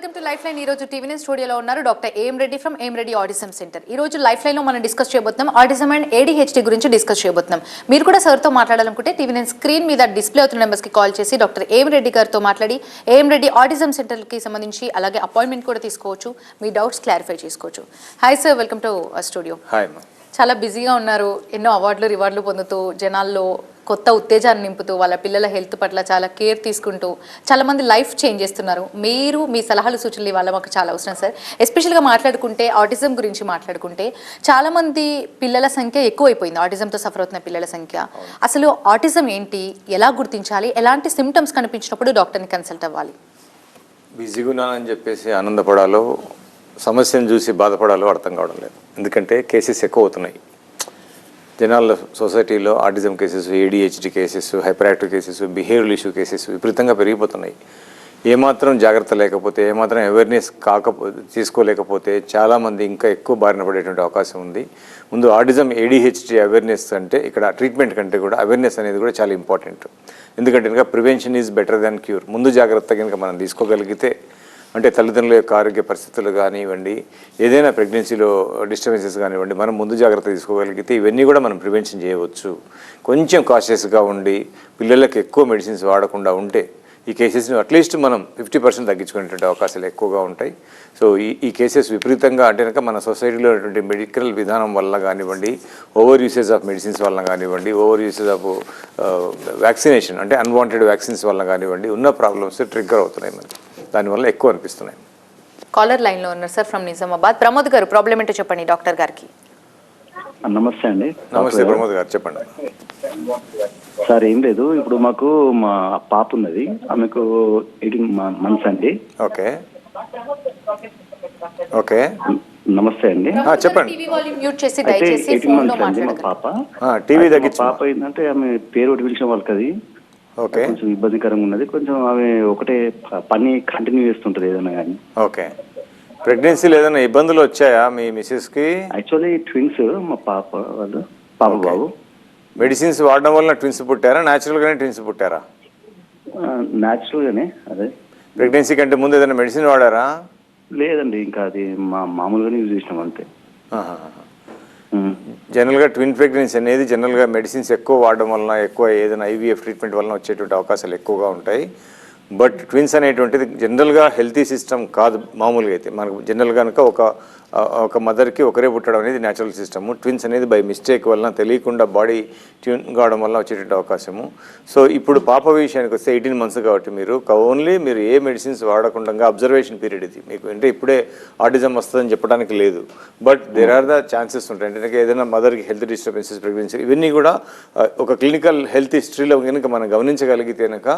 Welcome to life line. ఈ రోజు TV news స్టూడియోలో ఉన్నారు doctor AM Reddy from AM Reddy autism centre. ఈ రోజు లైఫ్ లైన్ లో మనం డిస్కస్ చేయబోతున్నాం ఆటిజం అండ్ ఏడీహెచ్డీ గురించి డిస్కస్ చేయబోతున్నాం. మీరు కూడా సార్తో మాట్లాడాలనుకుంటే టీవీ నైన్ స్క్రీన్ మీద డిస్ప్లే అవుతున్న నెంబర్స్కి కాల్ చేసి డాక్టర్ ఏఎం రెడ్డి గారితో మాట్లాడి ఏఎం రెడ్డి ఆటిజం సెంటర్కి సంబంధించి అలాగే అపాయింట్మెంట్ కూడా తీసుకోవచ్చు, మీ డౌట్స్ క్లారిఫై చేసుకోవచ్చు. Hi sir, welcome to studio. Hi. చాలా బిజీగా ఉన్నారు, ఎన్నో అవార్డులు రివార్డులు పొందుతూ జనాల్లో కొత్త ఉత్తేజాన్ని నింపుతూ వాళ్ళ పిల్లల హెల్త్ పట్ల చాలా కేర్ తీసుకుంటూ చాలామంది లైఫ్ చేంజ్ చేస్తున్నారు. మీరు మీ సలహాలు సూచనలు ఇవాళ మాకు చాలా అవసరం సార్. ఎస్పెషల్గా మాట్లాడుకుంటే ఆటిజం గురించి మాట్లాడుకుంటే చాలామంది పిల్లల సంఖ్య ఎక్కువైపోయింది, ఆటిజంతో సఫర్ అవుతున్న పిల్లల సంఖ్య. అసలు ఆటిజం ఏంటి, ఎలా గుర్తించాలి, ఎలాంటి సిమ్టమ్స్ కనిపించినప్పుడు డాక్టర్ని కన్సల్ట్ అవ్వాలి? బిజీగా ఉన్నానని చెప్పేసి ఆనందపడాలో, సమస్యను చూసి బాధపడాలో అర్థం కావడం లేదు. ఎందుకంటే కేసెస్ ఎక్కువ అవుతున్నాయి జనాల సొసైటీలో. Autism cases, ADHD cases, hyper active cases, behavioural issue cases విపరీతంగా పెరిగిపోతున్నాయి. ఏమాత్రం జాగ్రత్త లేకపోతే, ఏమాత్రం అవేర్నెస్ తీసుకోలేకపోతే చాలామంది ఇంకా ఎక్కువ బారిన పడేటువంటి అవకాశం ఉంది. ముందు ఆటిజం ఏడీహెచ్డీ అవేర్నెస్ అంటే ఇక్కడ ట్రీట్మెంట్ కంటే కూడా అవేర్నెస్ అనేది కూడా చాలా ఇంపార్టెంట్. ఎందుకంటే కనుక prevention is better than cure. ముందు జాగ్రత్త కనుక మనం తీసుకోగలిగితే, అంటే తల్లిదండ్రుల యొక్క ఆరోగ్య పరిస్థితులు కానివ్వండి, ఏదైనా ప్రెగ్నెన్సీలో డిస్టర్బెన్సెస్ కానివ్వండి, మనం ముందు జాగ్రత్త తీసుకోగలిగితే ఇవన్నీ కూడా మనం ప్రివెన్షన్ చేయవచ్చు. కొంచెం కాషియస్గా ఉండి పిల్లలకు ఎక్కువ మెడిసిన్స్ వాడకుండా ఉంటే ఈ కేసెస్ని అట్లీస్ట్ మనం 50% తగ్గించుకునేటువంటి అవకాశాలు ఎక్కువగా ఉంటాయి. సో ఈ కేసెస్ విపరీతంగా అంటే కనుక మన సొసైటీలో ఉన్నటువంటి మెడికల్ విధానం వల్ల కానివ్వండి, ఓవర్ యూసేజ్ ఆఫ్ మెడిసిన్స్ వల్ల కానివ్వండి, ఓవర్ యూసేజ్ ఆఫ్ వ్యాక్సినేషన్ అంటే అన్వాంటెడ్ వ్యాక్సిన్స్ వల్ల కానివ్వండి, ఉన్న ప్రాబ్లమ్స్ ట్రిగ్గర్ అవుతున్నాయి మనకి, దానివల్ల ఎక్కువ అనిపిస్తున్నాయి. కాలర్ లైన్లో ఉన్నారు సార్ ఫ్రమ్ నిజామాబాద్. ప్రమోద్ గారు, ప్రాబ్లం ఏంటో చెప్పండి డాక్టర్ గారికి. నమస్తే అండి. నమస్తే ప్రమోద్ గారు, చెప్పండి సార్. ఏం లేదు, ఇప్పుడు మాకు మా పాప ఉన్నది, ఆమెకు 18 months అండి. ఓకే ఓకే నమస్తే అండి. చెప్పండి. అయితే 18 months అండి మా పాప. టీవీ తగ్గించి పాప ఏంటంటే ఆమె పేరు ఒకటి పిలిచిన వాళ్ళకి అది ఓకే కొంచెం ఇబ్బందికరంగా ఉన్నది. కొంచెం ఆమె ఒకటే పని కంటిన్యూ చేస్తుంటది ఏదైనా కానీ. ఓకే. ప్రెగ్నెన్సీలో ఏదైనా ఇబ్బందులు వచ్చాయా మీ మిసెస్కి? యాక్చువల్లీ ట్విన్స్ మా పాప వాళ్ళు, పాప బాబు. మెడిసిన్స్ వాడడం వల్ల ట్విన్స్ పుట్టారా, న్యాచురల్గానే ట్విన్స్ పుట్టారా? న్యాచురల్ గానే. అదే ప్రెగ్నెన్సీ కంటే ముందు ఏదైనా మెడిసిన్ వాడారా? లేదండి, ఇంకా అది మామూలుగానే యూజ్ చేసినాం అంతే. జనరల్గా ట్విన్ ప్రెగ్నెన్సీ అనేది జనరల్గా మెడిసిన్స్ ఎక్కువ వాడడం వలన, ఎక్కువ ఏదైనా ఐవీఎఫ్ ట్రీట్మెంట్ వలన వచ్చేటువంటి అవకాశాలు ఎక్కువగా ఉంటాయి. బట్ ట్విన్స్ అనేటువంటిది జనరల్గా హెల్తీ సిస్టమ్ కాదు. మామూలుగా అయితే మనకు జనరల్గా కనుక ఒక మదర్కి ఒకరే పుట్టడం అనేది న్యాచురల్ సిస్టమ్. ట్విన్స్ అనేది బై మిస్టేక్ వలన, తెలియకుండా బాడీ ట్యూన్ కావడం వల్ల వచ్చేటువంటి అవకాశము. సో ఇప్పుడు పాప విషయానికి వస్తే 18 months కాబట్టి మీరు ఓన్లీ ఏ మెడిసిన్స్ వాడకుండా అబ్జర్వేషన్ పీరియడ్ ఇది మీకు. అంటే ఇప్పుడే ఆటిజం వస్తుందని చెప్పడానికి లేదు, but there are the chances ఉంటాయి. అంటే ఏదైనా మదర్కి హెల్త్ డిస్టర్బెన్సెస్, ప్రెగ్నెన్సీ, ఇవన్నీ కూడా ఒక క్లినికల్ హెల్త్ హిస్టరీలో కనుక మనం గమనించగలిగితే కనుక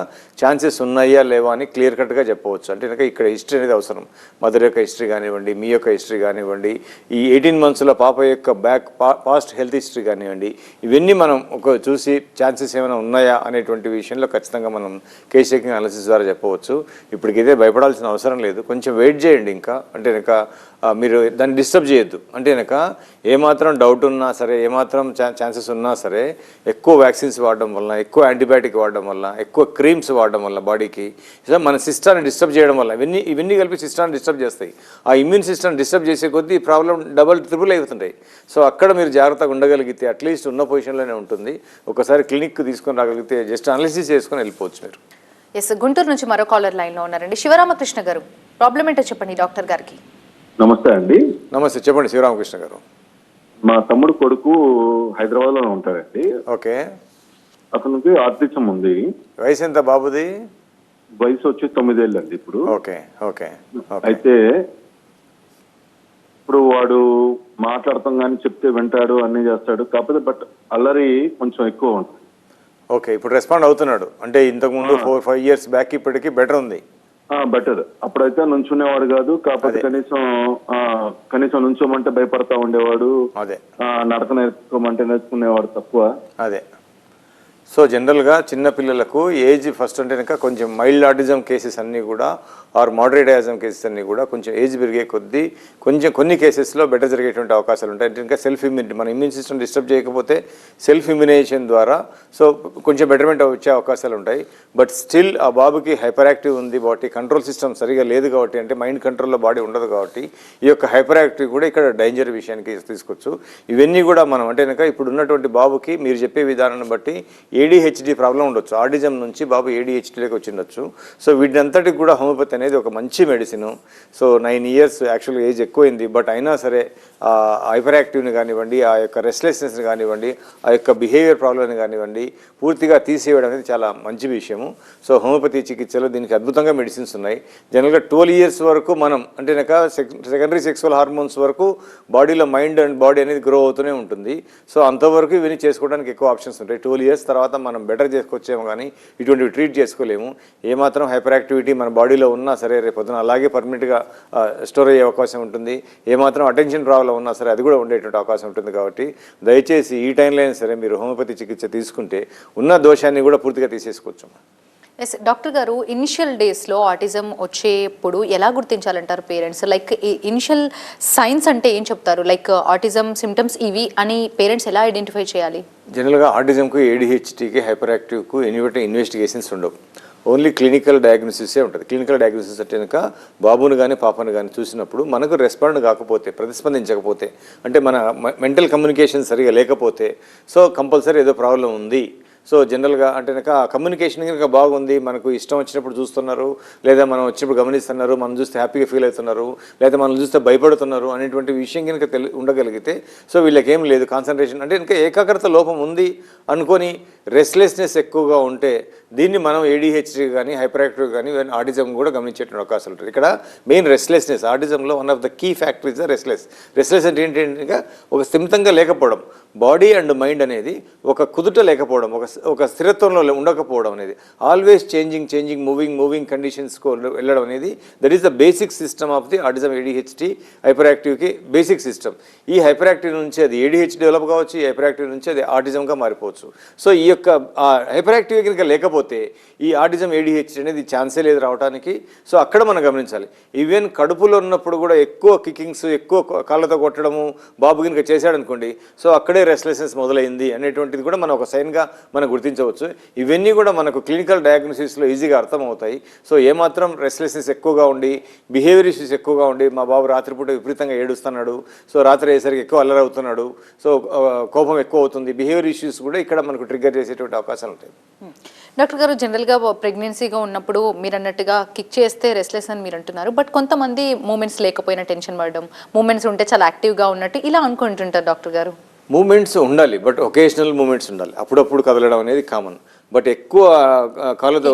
ఛాన్సెస్ ఉన్నాయా లేవా అని క్లియర్ కట్గా చెప్పవచ్చు. అంటే కనుక ఇక్కడ హిస్టరీ అనేది అవసరం. మదర్ యొక్క హిస్టరీ కానివ్వండి, మీ యొక్క హిస్టరీ కానివ్వండి, ఈ 18 monthsలో పాప యొక్క పాస్ట్ హెల్త్ హిస్టరీ కానివ్వండి, ఇవన్నీ మనం చూసి ఛాన్సెస్ ఏమైనా ఉన్నాయా అనేటువంటి విషయంలో ఖచ్చితంగా మనం కేస్ టేకింగ్ అనాలిసిస్ ద్వారా చెప్పవచ్చు. ఇప్పటికైతే భయపడాల్సిన అవసరం లేదు, కొంచెం వెయిట్ చేయండి ఇంకా. అంటే కనుక మీరు దాన్ని డిస్టర్బ్ చేయొద్దు. అంటే కనుక ఏమాత్రం డౌట్ ఉన్నా సరే, ఏమాత్రం ఛాన్సెస్ ఉన్నా సరే, ఎక్కువ వ్యాక్సిన్స్ వాడడం వల్ల, ఎక్కువ యాంటీబయాటిక్ వాడడం వల్ల, ఎక్కువ క్రీమ్స్ వాడడం వల్ల బాడీకి మన సిస్టాన్ని డిస్టర్బ్ చేయడం వల్ల ఇవన్నీ కలిపి సిస్టాన్ని డిస్టర్బ్ చేస్తాయి. ఆ ఇమ్యూన్ సిస్టమ్ డిస్టర్బ్ చేసే కొద్దీ ప్రాబ్లం డబల్ ట్రిపుల్ అవుతుంటాయి. సో అక్కడ మీరు జాగ్రత్తగా ఉండగలిగితే అట్లీస్ట్ ఉన్న పొజిషన్లోనే ఉంటుంది. ఒకసారి క్లినిక్ తీసుకొని రాగలిగితే జస్ట్ అనాలిసిస్ చేసుకొని వెళ్ళిపోవచ్చు మీరు. ఎస్, గుంటూరు నుంచి మరో కాలర్ లైన్లో ఉన్నారండి. శివరామకృష్ణ గారు, ప్రాబ్లం ఏంటో చెప్పండి డాక్టర్ గారికి. నమస్తే అండి. నమస్తే, చెప్పండి శివరామకృష్ణ గారు. మా తమ్ముడు కొడుకు హైదరాబాద్ లో ఉంటాడండి. ఓకే. అతనికి ఆర్టిజం ఉంది. వయసు ఎంత బాబుది? వయసు వచ్చి 9 ఏళ్ళు అండి ఇప్పుడు. Okay okay. అయితే ఇప్పుడు వాడు మాట్లాడతాం కానీ చెప్తే వింటాడు, అన్ని చేస్తాడు. కాకపోతే బట్ అల్లరి కొంచెం ఎక్కువ ఉంటుంది. ఓకే, ఇప్పుడు రెస్పాండ్ అవుతున్నాడు. అంటే ఇంతకుముందు 4-5 years బ్యాక్ ఇప్పటికి బెటర్ ఉంది. బెటర్. అప్పుడైతే నుంచునేవాడు కాదు. కాకపోతే కనీసం నుంచోమంటే భయపడతా ఉండేవాడు. అదే. నడక నేర్చుకోమంటే నేర్చుకునేవాడు తక్కువ. అదే. సో జనరల్గా చిన్నపిల్లలకు ఏజ్ ఫస్ట్ అంటే కనుక కొంచెం మైల్డ్ ఆటిజం కేసెస్ అన్నీ కూడా ఆర్ మోడరేట్ యాజమ్ కేసెస్ అన్ని కూడా కొంచెం ఏజ్ పెరిగే కొద్దీ కొన్ని కేసెస్లో బెటర్ జరిగేటువంటి అవకాశాలు ఉంటాయి. అంటే ఇంకా సెల్ఫ్ ఇమ్యూనిటీ, మన ఇమ్యూన్ సిస్టమ్ డిస్టర్బ్ చేయకపోతే సెల్ఫ్ ఇమ్యునైజేషన్ ద్వారా సో కొంచెం బెటర్మెంట్ వచ్చే అవకాశాలు ఉంటాయి. బట్ స్టిల్ ఆ బాబుకి హైపర్ యాక్టివ్ ఉంది, బాడీ కంట్రోల్ సిస్టమ్ సరిగా లేదు కాబట్టి, అంటే మైండ్ కంట్రోల్లో బాడీ ఉండదు కాబట్టి ఈ యొక్క హైపర్ యాక్టివ్ కూడా ఇక్కడ డేంజర్ విషయానికి తీసుకోవచ్చు. ఇవన్నీ కూడా మనం అంటే కనుక ఇప్పుడు ఉన్నటువంటి బాబుకి మీరు చెప్పే విధానాన్ని బట్టి ADHD ప్రాబ్లం ఉండొచ్చు, ఆర్డిజం నుంచి బాబు ADHDలోకి వచ్చిండొచ్చు. సో వీటినంతటికి కూడా హోమియోపతి అనేది ఒక మంచి మెడిసిన్. సో 9 years యాక్చువల్గా ఏజ్ ఎక్కువైంది, బట్ అయినా సరే హైపర్ యాక్టివ్ని కానివ్వండి, ఆ యొక్క రెస్ట్లెస్నెస్ని కానివ్వండి, ఆ యొక్క బిహేవియర్ ప్రాబ్లమ్ని కానివ్వండి పూర్తిగా తీసేయడం అనేది చాలా మంచి విషయము. సో హోమియోపతి చికిత్సలో దీనికి అద్భుతంగా మెడిసిన్స్ ఉన్నాయి. జనరల్గా 12 years వరకు మనం అంటే కనుక సెకండరీ సెక్సువల్ హార్మోన్స్ వరకు బాడీలో మైండ్ అండ్ బాడీ అనేది గ్రో అవుతూనే ఉంటుంది. సో అంతవరకు ఇవన్నీ చేసుకోవడానికి ఎక్కువ ఆప్షన్స్ ఉంటాయి. 12 years తర్వాత మనం బెటర్ చేసుకొచ్చేమో కానీ ఇటువంటివి ట్రీట్ చేసుకోలేము. ఏమాత్రం హైపర్ యాక్టివిటీ మన బాడీలో ఉన్నా సరే రేపొద్దున అలాగే పర్మనెంట్గా స్టోర్ అయ్యే అవకాశం ఉంటుంది. ఏమాత్రం అటెన్షన్ ప్రాబ్లం ఉన్నా సరే అది కూడా ఉండేటువంటి అవకాశం ఉంటుంది. కాబట్టి దయచేసి ఈ టైంలో అయినా సరే మీరు హోమియోపతి చికిత్స తీసుకుంటే ఉన్న దోషాన్ని కూడా పూర్తిగా తీసేసుకోవచ్చు. ఎస్ డాక్టర్ గారు, ఇనిషియల్ డేస్లో ఆటిజం వచ్చేప్పుడు ఎలా గుర్తించాలంటారు పేరెంట్స్? లైక్ ఇనిషియల్ సైన్స్ అంటే ఏం చెప్తారు? లైక్ ఆటిజం సిమ్టమ్స్ ఇవి అని పేరెంట్స్ ఎలా ఐడెంటిఫై చేయాలి? జనరల్గా ఆటిజంకు, ADHDకి, హైపర్ యాక్టివ్కు ఇన్వెస్టిగేషన్స్ ఉండవు. ఓన్లీ క్లినికల్ డయాగ్నోసిసే ఉంటుంది. క్లినికల్ డయాగ్నోసిస్ అంటే కనుక బాబుని కానీ పాపను కానీ చూసినప్పుడు మనకు రెస్పాండ్ కాకపోతే, ప్రతిస్పందించకపోతే, అంటే మన మెంటల్ కమ్యూనికేషన్ సరిగా లేకపోతే సో కంపల్సరీ ఏదో ప్రాబ్లం ఉంది. సో జనరల్గా అంటే కనుక కమ్యూనికేషన్ కనుక బాగుంది, మనకు ఇష్టం వచ్చినప్పుడు చూస్తున్నారు, లేదా మనం వచ్చినప్పుడు గమనిస్తున్నారు, మనం చూస్తే హ్యాపీగా ఫీల్ అవుతున్నారు, లేదా మనం చూస్తే భయపడుతున్నారు అనేటువంటి విషయం కనుక ఉండగలిగితే సో వీళ్ళకేం లేదు కాన్సన్ట్రేషన్ అంటే ఇంకా ఏకాగ్రత లోపం ఉంది అనుకొని రెస్ట్లెస్నెస్ ఎక్కువగా ఉంటే దీన్ని మనం ADHD కానీ హైపర్ యాక్టివ్ కానీ ఆటిజం కూడా గమనించేటువంటి అవకాశాలు ఉంటుంది. ఇక్కడ మెయిన్ రెస్ట్లెస్నెస్ ఆటిజంలో one of the key factor is the restless అంటే ఏంటంటే ఒక స్థిమితంగా లేకపోవడం, బాడీ అండ్ మైండ్ అనేది ఒక కుదుట లేకపోవడం, ఒక స్థిరత్వంలో ఉండకపోవడం అనేది, ఆల్వేస్ చేంజింగ్ మూవింగ్ కండిషన్స్కు వెళ్ళడం అనేది that is the basic system of the autism. ADHD hyper యాక్టివ్కి బేసిక్ సిస్టమ్. ఈ హైపర్ యాక్టివ్ నుంచి అది ADHD డెవలప్ కావచ్చు, ఈ హైపర్ యాక్టివ్ నుంచి అది ఆటిజంగా మారిపోవచ్చు. సో ఈ యొక్క హైపర్ యాక్టివ్ కనుక లేకపోతే ఈ ఆటిజం ADHD అనేది ఛాన్సే లేదు రావడానికి. సో అక్కడ మనం గమనించాలి. ఈవెన్ కడుపులో ఉన్నప్పుడు కూడా ఎక్కువ కికింగ్స్, ఎక్కువ కాళ్ళతో కొట్టడము బాబు కనుక చేశాడనుకోండి, సో అక్కడే రెస్ట్లెస్నెస్ మొదలైంది అనేటువంటిది కూడా మనం ఒక సైన్గా మనం గుర్తించవచ్చు. ఇవన్నీ కూడా మనకు క్లినికల్ డయాగ్నోసిస్లో ఈజీగా అర్థమవుతాయి. సో ఏమాత్రం రెస్ట్లెస్నెస్ ఎక్కువగా ఉండి, బిహేవియర్ ఇష్యూస్ ఎక్కువగా ఉండి, మా బాబు రాత్రిపూట విపరీతంగా ఏడుస్తున్నాడు, సో రాత్రి అయ్యేసరికి ఎక్కువ అల్లరి అవుతున్నాడు, సో కోపం ఎక్కువ అవుతుంది, బిహేవియర్ ఇష్యూస్ కూడా ఇక్కడ మనకు ట్రిగ్గర్ చేసేటువంటి అవకాశాలు ఉంటాయి. డాక్టర్ గారు, జనరల్గా ప్రెగ్నెన్సీగా ఉన్నప్పుడు మీరు అన్నట్టుగా కిక్ చేస్తే రెస్ట్లెస్ అని మీరు అంటున్నారు, బట్ కొంతమంది మూమెంట్స్ లేకపోయినా టెన్షన్ పడడం, మూమెంట్స్ ఉంటే చాలా యాక్టివ్గా ఉన్నట్టు ఇలా అనుకుంటుంటారు డాక్టర్ గారు. మూమెంట్స్ ఉండాలి, బట్ ఒకేషనల్ మూమెంట్స్ ఉండాలి. అప్పుడప్పుడు కదలడం అనేది కామన్. బట్ ఎక్కువ కాళ్ళతో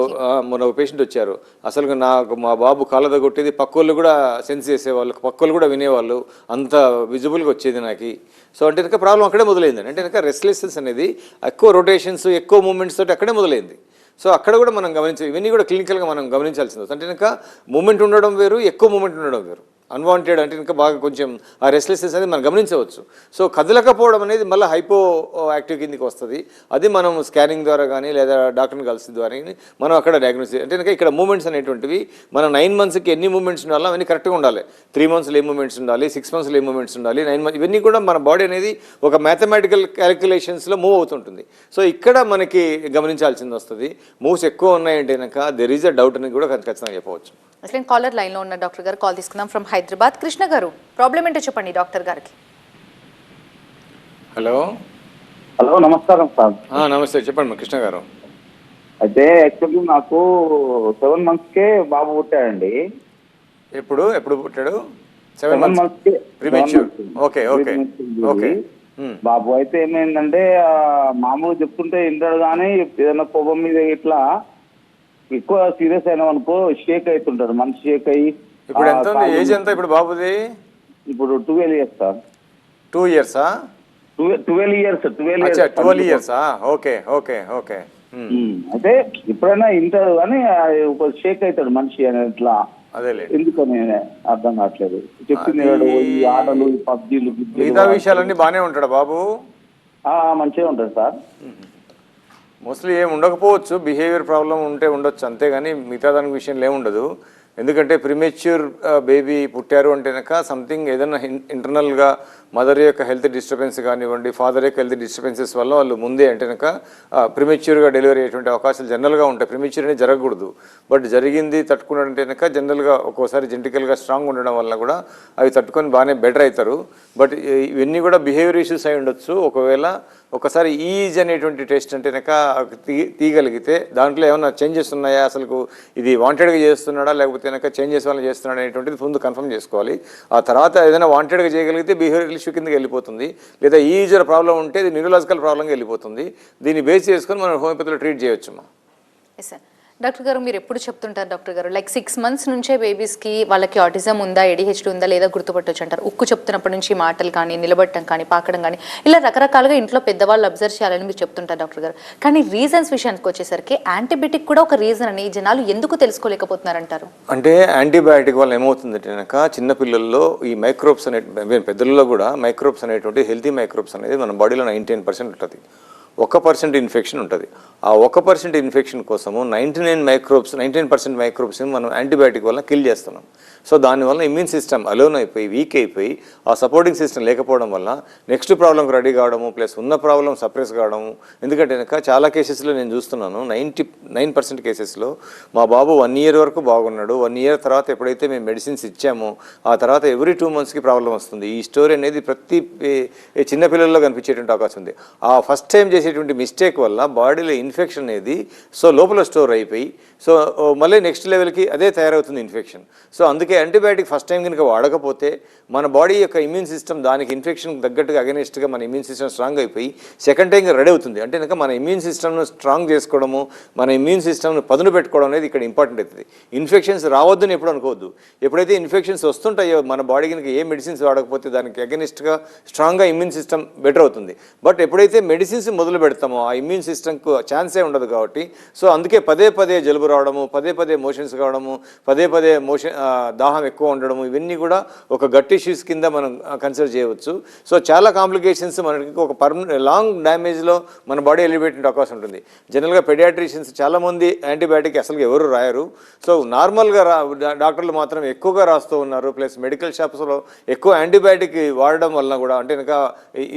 మొన్న ఒక పేషెంట్ వచ్చారు, అసలు నాకు మా బాబు కాళ్ళతో కొట్టేది పక్కోళ్ళు కూడా సెన్స్ చేసేవాళ్ళు, పక్కోళ్ళు కూడా వినేవాళ్ళు, అంత విజిబుల్గా వచ్చేది నాకు. సో అంటే కనుక ప్రాబ్లం అక్కడే మొదలైంది. అంటే కనుక రెస్ట్లెస్నెస్ అనేది ఎక్కువ రొటేషన్స్, ఎక్కువ మూమెంట్స్ తోటి అక్కడే మొదలైంది. సో అక్కడ కూడా మనం గమనించాలి. ఇవన్నీ కూడా క్లినికల్గా మనం గమనించాల్సింది. అంటే కనుక మూమెంట్ ఉండడం వేరు, ఎక్కువ మూమెంట్ ఉండడం వేరు. అన్వాంటెడ్ అంటే ఇంకా బాగా కొంచెం ఆ రెస్ట్లెస్నెస్ అనేది మనం గమనించవచ్చు. సో కదలకపోవడం అనేది మళ్ళీ హైపో యాక్టివ్ కిందకి వస్తుంది. అది మనం స్కానింగ్ ద్వారా కానీ లేదా డాక్టర్ని కలిసి ద్వారా మనం అక్కడ డయాగ్నోస్ అంటే కనుక ఇక్కడ మూమెంట్స్ అనేటువంటివి మన 9 monthsకి ఎన్ని మూమెంట్స్ ఉండాలో అవన్నీ కరెక్ట్గా ఉండాలి. 3 monthsలో ఏ మూమెంట్స్ ఉండాలి, 6 monthsలో ఏ మూమెంట్స్ ఉండాలి, 9 months ఇవన్నీ కూడా మన బాడీ అనేది ఒక మ్యాథమెటికల్ క్యాలిక్యులేషన్స్లో మూవ్ అవుతుంటుంది. సో ఇక్కడ మనకి గమనించాల్సింది వస్తుంది. మూవ్స్ ఎక్కువ ఉన్నాయంటే కనుక దెర్ ఈజ్ అ డౌట్ అని కూడా ఖచ్చితంగా చెప్పవచ్చు. అసలు కాలర్ లైన్లో ఉన్న డాక్టర్ గారు కాల్ తీసుకుందాం ఫ్రమ్ హైదరాబాద్. కృష్ణ గారు, ప్రాబ్లం ఏంటో చెప్పండి డాక్టర్ గారికి. హలో నమస్కారం సార్. నమస్తే, చెప్పండి కృష్ణ గారు. అయితే యాక్చువల్లీ నాకు 7 monthsకే బాబు పుట్టాడండి. ఎప్పుడు పుట్టాడు? 7 monthsకే ప్రీమెచ్యూర్. ఓకే. బాబు అయితే ఏమైందంటే మామూలు చెప్తుంటే వింటాడు, కానీ ఏదైనా కోపం మీద ఇట్లా ఎక్కువ సీరియస్ అయినా అనుకో షేక్ అవుతుంటాడు, మనిషి షేక్ అయ్యి. ఇప్పుడు ఎంత ఉంది ఏజ్? ఎంత ఇప్పుడు బాబుది? ఇప్పుడు 12 years sir. 2 years? 12 years. 12 years. Okay. అయితే ఎప్పుడైనా వింటాడు కానీ ఒక షేక్ అవుతాడు మనిషి అని ఇట్లా. అదేలే, ఎందుకని అర్థం కావట్లేదు. చెప్పింది ఈ ఆటలు, పబ్జీలు, మిగతా విషయాలన్నీ బాగానే ఉంటాడా బాబు? మంచిగా ఉంటాడు సార్. మోస్ట్లీ ఏమి ఉండకపోవచ్చు, బిహేవియర్ ప్రాబ్లం ఉంటే ఉండొచ్చు, అంతేగాని మిగతా దాని విషయంలో ఏముండదు. ఎందుకంటే ప్రిమెచ్యూర్ బేబీ పుట్టారు అంటే కనుక సంథింగ్ ఏదైనా ఇంటర్నల్గా మదర్ యొక్క హెల్త్ డిస్టర్బెన్స్ కానివ్వండి, ఫాదర్ యొక్క హెల్త్ డిస్టర్బెన్సెస్ వల్ల వాళ్ళు ముందే అంటే కనుక ప్రిమెచ్యూర్గా డెలివరీ అయ్యేటువంటి అవకాశాలు జనరల్గా ఉంటాయి. ప్రిమెచ్యూర్ అనేది జరగకూడదు, బట్ జరిగింది తట్టుకున్నాడంటే కనుక జనరల్గా ఒక్కోసారి జెనెటికల్గా స్ట్రాంగ్ ఉండడం వల్ల కూడా అవి తట్టుకొని బాగానే బెటర్ అవుతారు. బట్ ఇవన్నీ కూడా బిహేవియర్ ఇష్యూస్ అయి ఉండొచ్చు. ఒకవేళ ఒకసారి ఈజ్ అనేటువంటి టెస్ట్ అంటే కనుక తీయగలిగితే దాంట్లో ఏమైనా చేంజెస్ ఉన్నాయా, అసలు ఇది వాంటెడ్గా చేస్తున్నాడా లేకపోతే కనుక చేంజెస్ వల్ల చేస్తున్నాడా అనేటువంటిది ముందు కన్ఫర్మ్ చేసుకోవాలి. ఆ తర్వాత ఏదైనా వాంటెడ్గా చేయగలిగితే బిహేవియర్ ఇష్యూ కిందకి వెళ్ళిపోతుంది, లేదా ఈజర్ ప్రాబ్లం ఉంటే ఇది న్యూరలాజికల్ ప్రాబ్లంగా వెళ్ళిపోతుంది. దీన్ని బేస్ చేసుకొని మనం హోమియోపతిలో ట్రీట్ చేయొచ్చు. Yes sir. డాక్టర్ గారు మీరు ఎప్పుడు చెప్తుంటారు డాక్టర్ గారు, లైక్ 6 months నుంచే బేబీస్కి వాళ్ళకి ఆటిజం ఉందా, ADHD ఉందా లేదా గుర్తుపట్టొచ్చు అంటారు. ఉక్కు చెప్తున్నప్పటి నుంచి మాటలు కానీ, నిలబడటం కానీ, పాకడం కానీ, ఇలా రకరకాలుగా ఇంట్లో పెద్దవాళ్ళు అబ్జర్వ్ చేయాలని మీరు చెప్తుంటారు డాక్టర్ గారు. కానీ రీజన్స్ విషయానికి వచ్చేసరికి యాంటీబయాటిక్ కూడా ఒక రీజన్ అని జనాలు ఎందుకు తెలుసుకోలేకపోతున్నారంటారు? అంటే యాంటీబయాటిక్ వల్ల ఏమవుతుందంటే కనుక చిన్నపిల్లల్లో ఈ మైక్రోబ్స్ పెద్దలలో కూడా మైక్రోబ్స్ అనేటువంటి హెల్తీ మైక్రోబ్స్ అనేది మన బాడీలో 99% ఉంటుంది. 1% ఇన్ఫెక్షన్ ఉంటుంది. ఆ 1% ఇన్ఫెక్షన్ కోసము 99% మైక్రోబ్స్ని మనం యాంటీబయాటిక్ వల్ల కిల్ చేస్తున్నాం. సో దానివల్ల ఇమ్యూన్ సిస్టమ్ అలోన్ అయిపోయి వీక్ అయిపోయి ఆ సపోర్టింగ్ సిస్టమ్ లేకపోవడం వల్ల నెక్స్ట్ ప్రాబ్లంకి రెడీ కావడము, ప్లస్ ఉన్న ప్రాబ్లం సప్రెస్ కావడము. ఎందుకంటే కనుక చాలా కేసెస్లో నేను చూస్తున్నాను, 99% కేసెస్లో మా బాబు 1 year వరకు బాగున్నాడు. 1 year తర్వాత ఎప్పుడైతే మేము మెడిసిన్స్ ఇచ్చామో ఆ తర్వాత ఎవ్రీ 2 monthsకి ప్రాబ్లం వస్తుంది. ఈ స్టోరీ అనేది ప్రతి చిన్నపిల్లల్లో కనిపించేటువంటి అవకాశం ఉంది. ఆ ఫస్ట్ టైం చేసేటువంటి మిస్టేక్ వల్ల బాడీలో ఇన్ఫెక్షన్ అనేది లోపల స్టోర్ అయిపోయి మళ్ళీ నెక్స్ట్ లెవెల్కి అదే తయారవుతుంది ఇన్ఫెక్షన్. సో అందుకే యాంటీబయాటిక్ ఫస్ట్ టైం కనుక వాడకపోతే మన బాడీ యొక్క ఇమ్యూన్ సిస్టమ్ దానికి ఇన్ఫెక్షన్ తగ్గట్టుగా అగెనిస్ట్గా మన ఇమ్యూన్ సిస్టమ్ స్ట్రాంగ్ అయిపోయి సెకండ్ టైం రెడీ అవుతుంది. అంటే కనుక మన ఇమ్యూన్ సిస్టమ్ను స్ట్రాంగ్ చేసుకోవడము, మన ఇమ్యూన్ సిస్టమ్ను పదును పెట్టుకోవడం అనేది ఇక్కడ ఇంపార్టెంట్ అవుతుంది. ఇన్ఫెక్షన్స్ రావద్దని ఎప్పుడు అనుకోవద్దు. ఎప్పుడైతే ఇన్ఫెక్షన్స్ వస్తుంటాయో మన బాడీ కనుక ఏ మెడిసిన్స్ వాడకపోతే దానికి అగెనిస్ట్గా స్ట్రాంగ్గా ఇమ్యూన్ సిస్టమ్ బెటర్ అవుతుంది. బట్ ఎప్పుడైతే మెడిసిన్స్ మొదలు పెడతామో ఆ ఇమ్యూన్ సిస్టమ్కు ఛాన్సే ఉండదు కాబట్టి అందుకే పదే జలుబు రావడము, పదే మోషన్స్ కావడము, పదే దాహం ఎక్కువ ఉండడము, ఇవన్నీ కూడా ఒక గట్ ఇష్యూస్ కింద మనం కన్సిడర్ చేయవచ్చు. సో చాలా కాంప్లికేషన్స్ మనకి ఒక లాంగ్ డ్యామేజ్లో మన బాడీ వెళ్ళిపెట్టే అవకాశం ఉంటుంది. జనరల్గా పెడియాట్రిషియన్స్ చాలామంది యాంటీబయాటిక్ అసలు ఎవరు రాయరు. సో నార్మల్గా డాక్టర్లు మాత్రం ఎక్కువగా రాస్తూ ఉన్నారు. ప్లస్ మెడికల్ షాప్స్లో ఎక్కువ యాంటీబయాటిక్ వాడడం వలన కూడా అంటే కనుక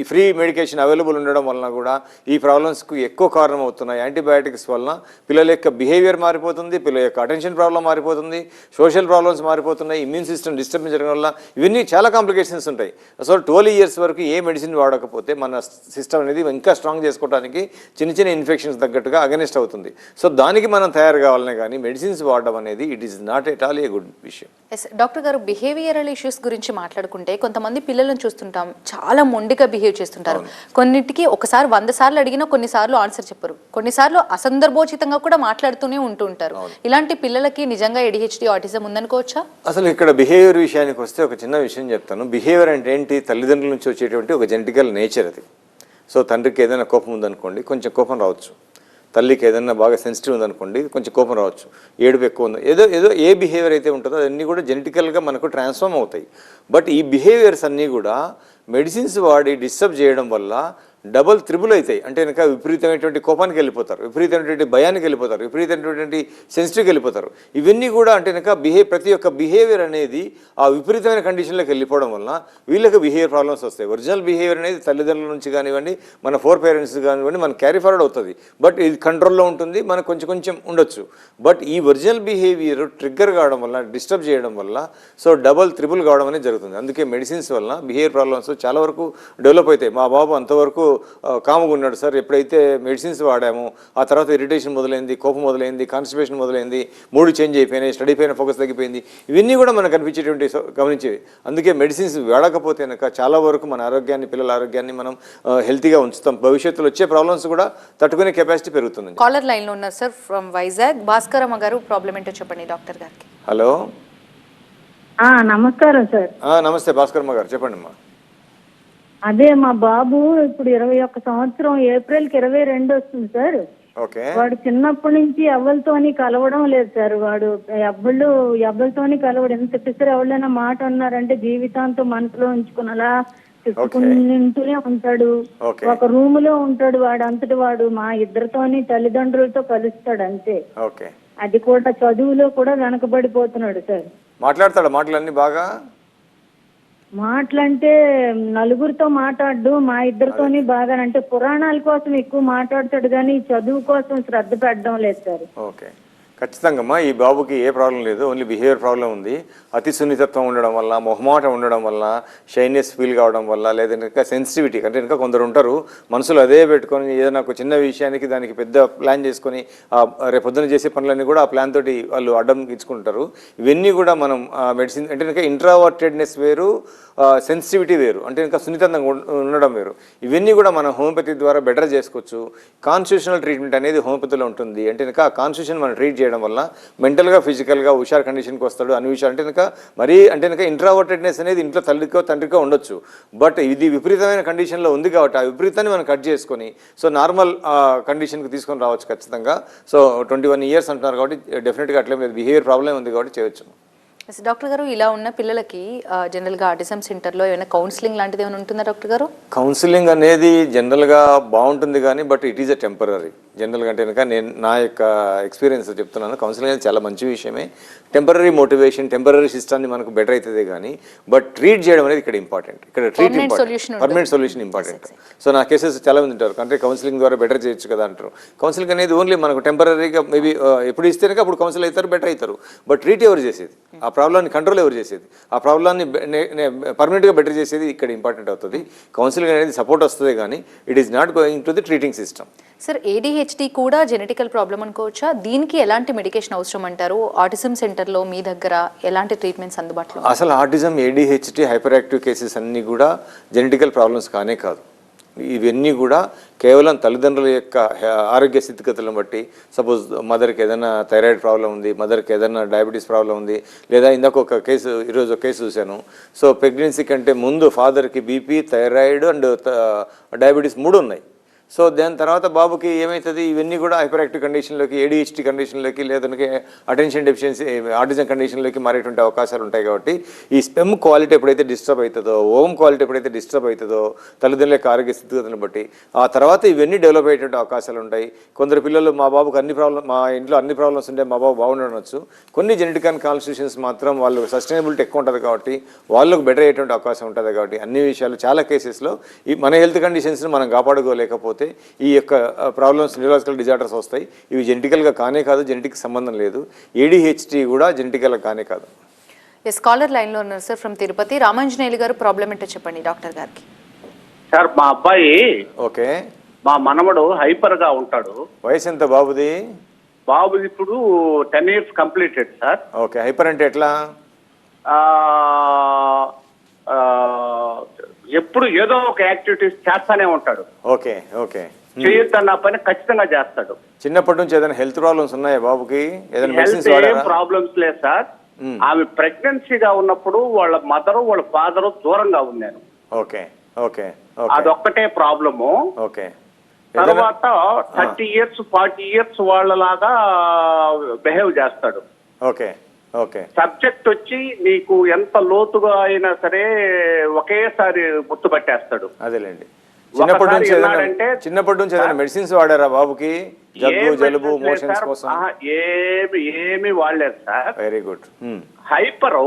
ఈ ఫ్రీ మెడికేషన్ అవైలబుల్ ఉండడం వలన కూడా ఈ ప్రాబ్లమ్స్కు ఎక్కువ కారణం అవుతున్నాయి. యాంటీబయాటిక్స్ వలన పిల్లల యొక్క బిహేవియర్ మారిపోతుంది, పిల్లల యొక్క అటెన్షన్ ప్రాబ్లం మారిపోతుంది, సోషల్ ప్రాబ్లమ్స్ మారిపోతున్నాయి, ఇమ్యూన్ సిస్టమ్ డిస్టర్బెన్స్ జరగడం వల్ల ఇవన్నీ చాలా కాంప్లికేషన్స్ ఉంటాయి. సో 12 years వరకు ఏ మెడిసిన్ వాడకపోతే మన సిస్టమ్ అనేది ఇంకా స్ట్రాంగ్ చేసుకోవడానికి చిన్న ఇన్ఫెక్షన్స్ తగ్గట్టుగా అగెనిస్ట్ అవుతుంది. సో దానికి మనం తయారు కావాలనే కానీ మెడిసిన్స్ వాడడం అనేది it is not at all a good విషయం. ఎస్ డాక్టర్ గారు, బిహేవియరల్ ఇష్యూస్ గురించి మాట్లాడుకుంటే కొంతమంది పిల్లలను చూస్తుంటాం చాలా మొండిగా బిహేవ్ చేస్తుంటారు. కొన్నిటికి ఒకసారి 100 సార్లు అడిగినా కొన్నిసార్లు ఆన్సర్ చెప్పరు, కొన్నిసార్లు అసందర్భోచితంగా కూడా మాట్లాడుతూనే ఉంటుంటారు. ఇలాంటి పిల్లలకి నిజంగా ADHD ఆటిజం ఉందనుకోవచ్చా? అసలు ఇక్కడ బిహేవియర్ విషయానికి వస్తే ఒక చిన్న విషయం చెప్తాను. బిహేవియర్ అంటే ఏంటి? తల్లిదండ్రుల నుంచి వచ్చేటువంటి ఒక జెనెటికల్ నేచర్ అది. సో తండ్రికి ఏదైనా కోపం ఉందనుకోండి, కొంచెం కోపం రావచ్చు. తల్లికి ఏదైనా బాగా సెన్సిటివ్ ఉందనుకోండి, కొంచెం కోపం రావచ్చు. ఏడుపు ఎక్కువ ఉంది, ఏదో ఏ బిహేవియర్ అయితే ఉంటుందో అన్నీ కూడా జెనెటికల్గా మనకు ట్రాన్స్ఫార్మ్ అవుతాయి. బట్ ఈ బిహేవియర్స్ అన్నీ కూడా మెడిసిన్స్ వాడి డిస్టర్బ్ చేయడం వల్ల డబల్ త్రిబుల్ అవుతాయి. అంటే కనుక విపరీతమైనటువంటి కోపానికి వెళ్ళిపోతారు, విపరీతమైనటువంటి భయానికి వెళ్ళిపోతారు, విపరీతమైనటువంటి సెన్సిటివ్కి వెళ్ళిపోతారు. ఇవన్నీ కూడా అంటే కనుక ప్రతి ఒక్క బిహేవియర్ అనేది ఆ విపరీతమైన కండిషన్లోకి వెళ్ళిపోవడం వల్ల వీళ్ళకి బిహేవియర్ ప్రాబ్లమ్స్ వస్తాయి. ఒరిజినల్ బిహేవియర్ అనేది తల్లిదండ్రుల నుంచి కానివ్వండి, మన 4 parents కానివ్వండి, మన క్యారీ ఫార్వర్డ్ అవుతుంది. బట్ ఇది కంట్రోల్లో ఉంటుంది, మనకు కొంచెం ఉండొచ్చు. బట్ ఈ ఒరిజినల్ బిహేవియర్ ట్రిగ్గర్ కావడం వల్ల, డిస్టర్బ్ చేయడం వల్ల డబల్ త్రిబుల్ కావడం అనేది జరుగుతుంది. అందుకే మెడిసిన్స్ వల్ల బిహేవియర్ ప్రాబ్లమ్స్ చాలా వరకు డెవలప్ అవుతాయి. మా బాబు అంతవరకు కాముగా ఉన్నాడు సార్, ఎప్పుడైతే మెడిసిన్స్ వాడామో ఆ తర్వాత ఇరిటేషన్ మొదలైంది, కోపం మొదలైంది, కాన్స్టిపేషన్ మొదలైంది, మూడ్ చేంజ్ అయిపోయినాయి, స్టడీ పైన ఫోకస్ తగ్గిపోయింది. ఇవన్నీ కూడా మనకు కనిపించేటువంటి గమనించేవి. అందుకే మెడిసిన్స్ వాడకపోతే కనుక చాలా వరకు మన ఆరోగ్యాన్ని, పిల్లల ఆరోగ్యాన్ని మనం హెల్తీగా ఉంచుతాం. భవిష్యత్తులో వచ్చే ప్రాబ్లమ్స్ కూడా తట్టుకునే కెపాసిటీ పెరుగుతుంది. కాలర్ లైన్లో ఉన్నారు సార్ ఫ్రమ్ వైజాగ్. భాస్కరమ్మ గారు, ప్రాబ్లం ఏంటో చెప్పండి డాక్టర్ గారికి. హలో, నమస్కారం సార్. నమస్తే భాస్కరమ్మ గారు, చెప్పండి అమ్మా. అదే మా బాబు ఇప్పుడు 21 సంవత్సరం, ఏప్రిల్కి 22 వస్తుంది సార్. ఓకే. వాడు చిన్నప్పటి నుంచి ఎవ్వరితోని కలవడం లేదు సార్. వాడు ఎవ్వరితోని కలవడు. ఎంత పిసరు ఎవరైనా మాట అన్నారంటే జీవితాంతం మనసులో ఉంచుకుని అలా తింటూనే ఉంటాడు. ఒక రూమ్ లో ఉంటాడు. వాడు అంతటి వాడు మా ఇద్దరితోని తల్లిదండ్రులతో కలుస్తాడు అంతే. అది కూడా చదువులో కూడా వెనకబడిపోతున్నాడు సార్. మాట్లాడతాడు మాటలన్నీ బాగా? మాటలంటే నలుగురితో మాట్లాడు, మా ఇద్దరితోని బాగా, అంటే పురాణాల కోసం ఎక్కువ మాట్లాడతాడు కానీ చదువు కోసం శ్రద్ధ పెట్టడం లేదు సార్. ఓకే, ఖచ్చితంగా ఈ బాబుకి ఏ ప్రాబ్లం లేదు, ఓన్లీ బిహేవియర్ ప్రాబ్లం ఉంది. అతి సున్నితత్వం ఉండడం వల్ల, మొహమాట ఉండడం వల్ల, షైనెస్ ఫీల్ కావడం వల్ల, లేదా ఇంకా సెన్సిటివిటీ అంటే ఇంకా కొందరు ఉంటారు మనసులో అదే పెట్టుకొని ఏదైనా ఒక చిన్న విషయానికి దానికి పెద్ద ప్లాన్ చేసుకొని రేపొద్దున చేసే పనులన్నీ కూడా ఆ ప్లాన్ తోటి వాళ్ళు అడ్డం ఇచ్చుకుంటారు. ఇవన్నీ కూడా మనం మెడిసిన్ అంటే ఇంకా ఇంట్రావర్టెడ్నెస్ వేరు, సెన్సిటివిటీ వేరు, అంటే ఇంకా సున్నితంగా ఉండడం వేరు. ఇవన్నీ కూడా మనం హోమియోపతి ద్వారా బెటర్ చేసుకోవచ్చు. కాన్స్టిట్యూషనల్ ట్రీట్మెంట్ అనేది హోమియోపతిలో ఉంటుంది. అంటే ఇంకా కాన్స్టిట్యూషన్ మనం ట్రీట్ చేయడం వల్ల మెంటల్గా ఫిజికల్గా హుషార్ కండిషన్కి వస్తాడు. అన్ని విషయాలు అంటే ఇంకా మరీ అంటే ఇంకా ఇంట్రావర్టెడ్నెస్ అనేది ఇంట్లో తల్లికో తండ్రికో ఉండొచ్చు. బట్ ఇది విపరీతమైన కండిషన్లో ఉంది కాబట్టి ఆ విపరీతాన్ని మనం కట్ చేసుకొని సో నార్మల్ కండిషన్కి తీసుకొని రావచ్చు ఖచ్చితంగా. సో 21 years అంటున్నారు కాబట్టి డెఫినెట్గా అట్లే లేదు, బిహేవియర్ ప్రాబ్లం ఉంది కాబట్టి చేయొచ్చు. డాక్టర్ గారు, ఇలా ఉన్న పిల్లలకి జనరల్గా ఆటిజం సెంటర్లో ఏమైనా కౌన్సిలింగ్ లాంటిది ఏమైనా ఉంటుందా డాక్టర్ గారు? కౌన్సిలింగ్ అనేది జనరల్గా బాగుంటుంది కానీ but it is a temporary. జనరల్గా అంటే కనుక నేను నా యొక్క ఎక్స్పీరియన్స్ చెప్తున్నాను, కౌన్సిలింగ్ అనేది చాలా మంచి విషయమే. టెంపరీ మోటివేషన్, టెంపరీ సిస్టమ్ని మనకు బెటర్ అవుతుంది కానీ బట్ ట్రీట్ చేయడం అనేది ఇక్కడ ఇంపార్టెంట్. ఇక్కడ treat important, permanent solution important. So నా కేసెస్ చాలా మంది ఉంటారు అంటే కౌన్సిలింగ్ ద్వారా బెటర్ చేయొచ్చు కదా అంటారు. కౌన్సిలింగ్ అనేది ఓన్లీ మనకు టెంపరీగా మేబీ ఎప్పుడు ఇస్తే కనుక అప్పుడు కౌన్సిల్ అవుతారు, బెటర్ అవుతారు. బట్ ట్రీట్ ఎవరు చేసేది, ఆ ప్రాబ్లమ్ని కంట్రోల్ ఎవరు చేసేది, ఆ ప్రాబ్లమ్ని పర్మనెంట్గా బెటర్ చేసేది ఇక్కడ ఇంపార్టెంట్ అవుతుంది. కౌన్సిలింగ్ అనేది సపోర్ట్ వస్తుంది కానీ it is not going to the treating system. Sir, ADHD కూడా జెనెటికల్ ప్రాబ్లం అనుకోవచ్చా? దీనికి ఎలాంటి మెడికేషన్ అవసరం అంటారు? ఆటిజం సెంటర్లో మీ దగ్గర ఎలాంటి ట్రీట్మెంట్స్ అందుబాటులో? అసలు autism, ADHD, hyper active cases అన్నీ కూడా జెనెటికల్ ప్రాబ్లమ్స్ కానే కాదు. ఇవన్నీ కూడా కేవలం తల్లిదండ్రుల యొక్క ఆరోగ్య స్థితిగతులను బట్టి, సపోజ్ మదర్కి ఏదైనా థైరాయిడ్ ప్రాబ్లం ఉంది, మదర్కి ఏదైనా డయాబెటీస్ ప్రాబ్లం ఉంది, లేదా ఇందాక ఒక కేసు ఈరోజు ఒక కేసు చూశాను. సో ప్రెగ్నెన్సీ కంటే ముందు ఫాదర్కి BP, థైరాయిడ్ అండ్ డయాబెటీస్ 3 ఉన్నాయి. సో దాని తర్వాత బాబుకి ఏమవుతుంది, ఇవన్నీ కూడా హైపర్ యాక్టివ్ కండిషన్లోకి, ADHD కండిషన్లోకి, లేదంటే అటెన్షన్ డెఫిషియన్సీ, ఆటిజం కండిషన్లోకి మారేటువంటి అవకాశాలు ఉంటాయి. కాబట్టి ఈ స్పెమ్ క్వాలిటీ ఎప్పుడైతే డిస్టర్బ్ అవుతుందో, ఓమ్ క్వాలిటీ ఎప్పుడైతే డిస్టర్బ్ అవుతుందో తల్లిదండ్రుల యొక్క ఆరోగ్య స్థితిగతులను బట్టి ఆ తర్వాత ఇవన్నీ డెవలప్ అయ్యేటువంటి అవకాశాలు ఉంటాయి. కొందరు పిల్లలు మా బాబుకి మా ఇంట్లో అన్ని ప్రాబ్లమ్స్ ఉంటే మా బాబు బాగుండవచ్చు. కొన్ని జెనెటిక్ అండ్ కాన్స్టిట్యూషన్స్ మాత్రం వాళ్ళు సస్టైనబిలిటీ ఎక్కువ ఉంటుంది కాబట్టి వాళ్ళకు బెటర్ అయ్యేటువంటి అవకాశం ఉంటుంది. కాబట్టి అన్ని విషయాలు చాలా కేసెస్లో ఈ మన హెల్త్ కండిషన్స్ని మనం కాపాడుకోలేకపోతే ఈ యొక్క ప్రాబ్లమ్స్, న్యూరలాజికల్ డిజార్డర్స్ వస్తాయి. ఇవి జెనెటికల్గా కానే కాదు, జెనెటిక్ సంబంధం లేదు. ADHD కూడా జెనెటికల్గా కానే కాదు. స్కాలర్ లైన్లో ఉన్నారు సార్ ఫ్రమ్ తిరుపతి. రామాంజనేయులు గారు, ప్రాబ్లం ఏంటో చెప్పండి డాక్టర్ గారికి. సార్, మా అబ్బాయి, ఓకే, మా మనవడు హైపర్ గా ఉంటాడు. వయసు ఎంత బాబుది? బాబు ఇప్పుడు 10 years completed sir. Okay, hyper అంటే ఎట్లా? ఎప్పుడు ఏదో ఒక యాక్టివిటీస్ చేస్తానే ఉంటాడు. ఓకే ఓకే, చేయొద్దన్న పని ఖచ్చితంగా చేస్తాడు. చిన్నప్పటి నుంచి ఏదైనా హెల్త్ ప్రాబ్లమ్స్ ఉన్నాయా బాబుకి? ఏదైనా హెల్త్ మెడిసిన్స్ ఏం వాడారా? ప్రాబ్లమ్స్ లేదు సార్. ఆమె ప్రెగ్నెన్సీగా ఉన్నప్పుడు వాళ్ళ మదరు వాళ్ళ ఫాదరు దూరంగా ఉన్నాను. ఓకే ఓకే, అదొక్కటే ప్రాబ్లము. ఓకే, తర్వాత 30 years 40 years వాళ్ళలాగా బిహేవ్ చేస్తాడు. ఓకే ఓకే, సబ్జెక్ట్ వచ్చి నీకు ఎంత లోతుగా అయినా సరే ఒకేసారి గుర్తుపట్టేస్తాడు. అదేలేండి. చిన్నప్పటి నుంచి ఏదైనా మెడిసిన్స్ వాడారా బాబుకి? జలుబు మోషన్స్ కోసం ఏమి వాడలేదు సార్. Very good. హైపరు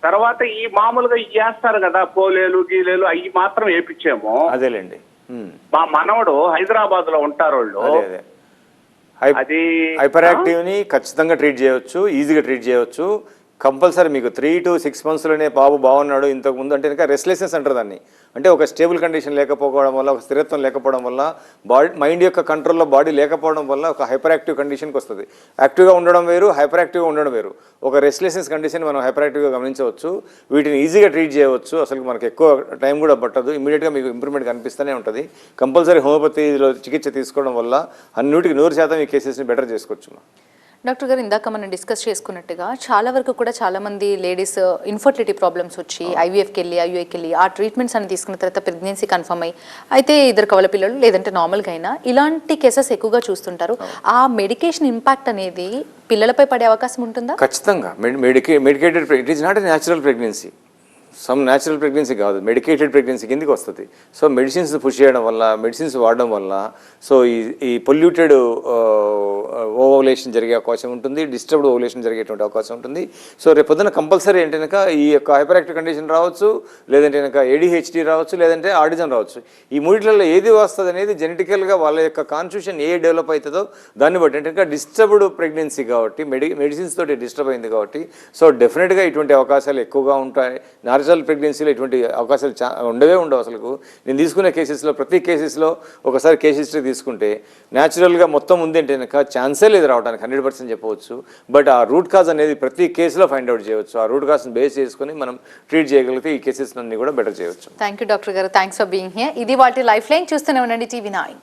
తర్వాత ఈ మామూలుగా చేస్తారు కదా పోలేలు గీలేలు, అవి మాత్రం వేపించాము. అదేలేండి. మా మనవడు హైదరాబాద్ లో ఉంటారు వాళ్ళు. అది హైపర్ యాక్టివ్ని ఖచ్చితంగా ట్రీట్ చేయవచ్చు, ఈజీగా ట్రీట్ చేయవచ్చు. కంపల్సరీ మీకు 3 to 6 monthsలోనే బాబు బాగున్నాడు. ఇంతకుముందు అంటే ఇంకా రెస్ట్లెస్నెస్ అంటారు దాన్ని. అంటే ఒక స్టేబుల్ కండిషన్ లేకపోవడం వల్ల, ఒక స్థిరత్వం లేకపోవడం వల్ల, మైండ్ యొక్క కంట్రోల్లో బాడీ లేకపోవడం వల్ల ఒక హైపర్ యాక్టివ్ కండిషన్కి వస్తుంది. యాక్టివ్గా ఉండడం వేరు, హైపర్ యాక్టివ్గా ఉండడం వేరు. ఒక రెస్ట్లెస్నెస్ కండిషన్ మనం హైపర్ యాక్టివ్గా గమనించవచ్చు. వీటిని ఈజీగా ట్రీట్ చేయవచ్చు. అసలు మనకు ఎక్కువ టైం కూడా పట్టదు. ఇమీడియట్గా మీకు ఇంప్రూవ్మెంట్ కనిపిస్తూనే ఉంటుంది. కంపల్సరీ హోమియోపతిలో చికిత్స తీసుకోవడం వల్ల 100% ఈ కేసెస్ని బెటర్ చేసుకోవచ్చు. డాక్టర్ గారు, ఇందాక మనం డిస్కస్ చేసుకున్నట్టుగా చాలా వరకు కూడా చాలామంది లేడీస్ ఇన్ఫర్టిలిటీ ప్రాబ్లమ్స్ వచ్చి IVFకి వెళ్ళి IUIకి వెళ్ళి ఆ ట్రీట్మెంట్స్ అని తీసుకున్న తర్వాత ప్రెగ్నెన్సీ కన్ఫర్మ్ అయ్యి అయితే ఇద్దరు కవల పిల్లలు లేదంటే నార్మల్గా అయినా ఇలాంటి కేసెస్ ఎక్కువగా చూస్తుంటారు. ఆ మెడికేషన్ ఇంపాక్ట్ అనేది పిల్లలపై పడే అవకాశం ఉంటుందా? ఖచ్చితంగా. Medicated, it is not a natural pregnancy. Some natural pregnancy కాదు, మెడికేటెడ్ ప్రెగ్నెన్సీ కిందకి వస్తుంది. సో మెడిసిన్స్ పుష్ చేయడం వల్ల, మెడిసిన్స్ వాడడం వల్ల, సో ఈ పొల్యూటెడ్ ఓవం ఓవులేషన్ జరిగే అవకాశం ఉంటుంది, డిస్టర్బ్డ్ ఓవులేషన్ జరిగేటువంటి అవకాశం ఉంటుంది. సో రేపు పొద్దున కంపల్సరీ ఏంటి కనుక ఈ యొక్క హైపర్ యాక్టివ్ కండిషన్ రావచ్చు, లేదంటే కనుక ADHD రావచ్చు, లేదంటే ఆటిజం రావచ్చు. ఈ మూడిట్లలో ఏది వస్తుంది అనేది జెనెటికల్గా వాళ్ళ యొక్క కాన్స్టిట్యూషన్ ఏ డెవలప్ అవుతుందో దాన్ని బట్టి అంటే కనుక డిస్టర్బ్డ్ ప్రెగ్నెన్సీ కాబట్టి మెడిసిన్స్ తోటి డిస్టర్బ్ అయింది కాబట్టి సో డెఫినెట్గా ఇటువంటి అవకాశాలు ఎక్కువగా ఉంటాయి. న్యాచురల్ ప్రెగ్నెన్సీలో ఇటువంటి అవకాశాలు ఉండవు. అసలు నేను తీసుకునే కేసెస్లో ప్రతి కేసెస్లో ఒకసారి కేస్ హిస్టరీ తీసుకుంటే న్యాచురల్గా మొత్తం ఉంది అంటే కనుక ఛాన్సే లేదు రావడానికి 100% చెప్పవచ్చు. బట్ ఆ రూట్ కాజ్ అనేది ప్రతి కేసులో ఫైండ్ అవుట్ చేయవచ్చు. ఆ రూట్ కాజ్ని బేస్ చేసుకుని మనం ట్రీట్ చేయగలిగితే ఈ కేసెస్ అన్ని కూడా బెటర్ చేయవచ్చు. థ్యాంక్ యూ డాక్టర్ గారు, థ్యాంక్స్ ఫర్ బీయింగ్ హియర్. ఇది వాటి లైఫ్ లైన్. చూస్తూనే ఉండండి TV9.